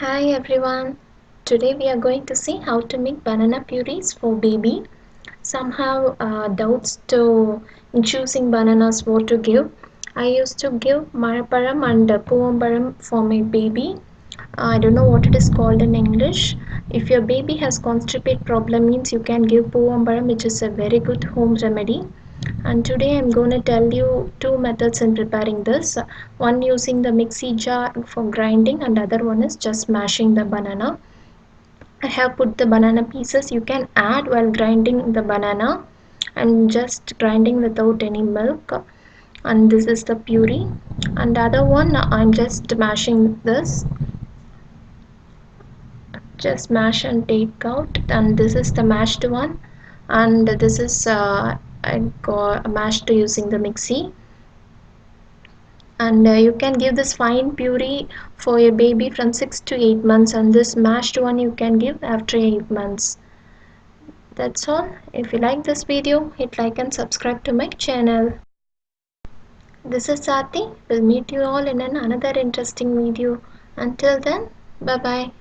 Hi everyone. Today we are going to see how to make banana purees for baby. Some have doubts to in choosing bananas what to give. I used to give maraparam and puvambaram for my baby. I don't know what it is called in English. If your baby has constipate problem means you can give puvambaram, which is a very good home remedy. And today I'm going to tell you two methods in preparing this. One using the mixie jar for grinding and other one is just mashing the banana. I have put the banana pieces. You can add while grinding the banana. I'm just grinding without any milk. And this is the puree. And the other one I'm just mashing this. Just mash and take out. And this is the mashed one. And this is I got mashed using the mixie. And you can give this fine puree for a baby from 6 to 8 months, and this mashed one you can give after 8 months. That's all. If you like this video, hit like and subscribe to my channel. This is Sati. We'll meet you all in another interesting video. Until then, bye bye.